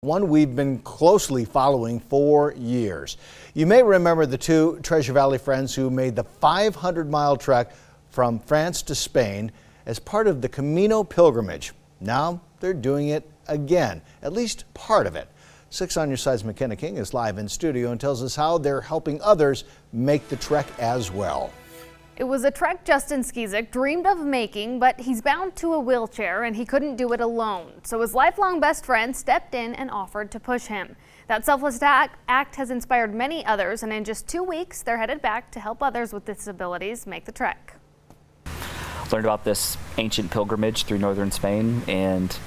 One we've been closely following for years. You may remember the two Treasure Valley friends who made the 500-mile trek from France to Spain as part of the Camino pilgrimage. Now they're doing it again, at least part of it. 6 on Your Side's McKenna King is live in studio and tells us how they're helping others make the trek as well. It was a trek Justin Skizik dreamed of making, but he's bound to a wheelchair and he couldn't do it alone. So his lifelong best friend stepped in and offered to push him. That selfless act has inspired many others, and in just 2 weeks, they're headed back to help others with disabilities make the trek. Learned about this ancient pilgrimage through northern Spain, and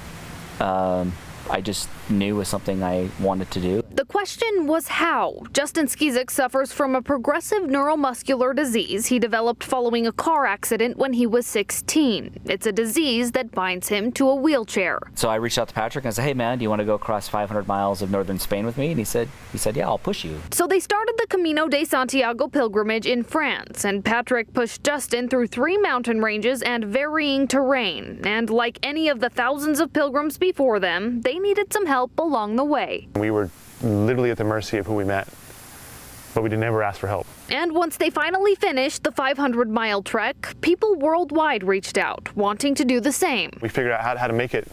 I just knew it was something I wanted to do. The question was how. Justin Skizik suffers from a progressive neuromuscular disease he developed following a car accident when he was 16. It's a disease that binds him to a wheelchair. So I reached out to Patrick and I said, hey man, do you want to go across 500 miles of northern Spain with me? And he said, yeah, I'll push you. So they started the Camino de Santiago pilgrimage in France, and Patrick pushed Justin through 3 mountain ranges and varying terrain. And like any of the thousands of pilgrims before them, they needed some help along the way. We were literally at the mercy of who we met, but we never ask for help. And once they finally finished the 500-mile trek, people worldwide reached out, wanting to do the same. We figured out how to make it.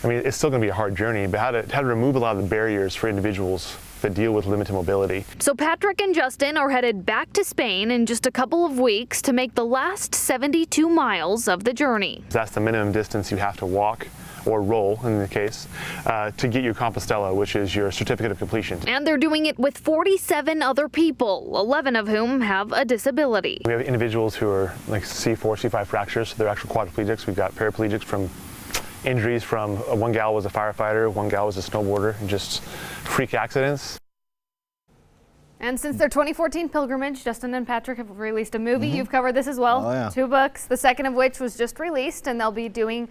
I mean, it's still going to be a hard journey, but how to remove a lot of the barriers for individuals that deal with limited mobility. So Patrick and Justin are headed back to Spain in just a couple of weeks to make the last 72 miles of the journey. That's the minimum distance you have to walk, or roll in the case, to get your Compostela, which is your certificate of completion. And they're doing it with 47 other people, 11 of whom have a disability. We have individuals who are like C4, C5 fractures, so they're actual quadriplegics. We've got paraplegics from injuries from one gal was a firefighter, one gal was a snowboarder, and just freak accidents. And since their 2014 pilgrimage, Justin and Patrick have released a movie. You've covered this as well. Oh, yeah. 2 books, the second of which was just released, and they'll be doing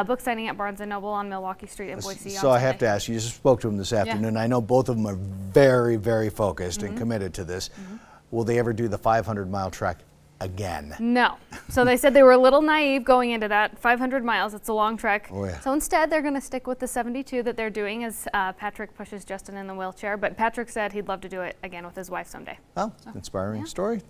book signing at Barnes & Noble on Milwaukee Street in Boise. So I have to ask you, just spoke to them this afternoon. I know both of them are very, very focused and committed to this. Will they ever do the 500-mile trek again? No. So they said they were a little naive going into that. 500 miles, it's a long trek. Oh, yeah. So instead, they're going to stick with the 72 that they're doing as Patrick pushes Justin in the wheelchair. But Patrick said he'd love to do it again with his wife someday. Well, inspiring story. Thank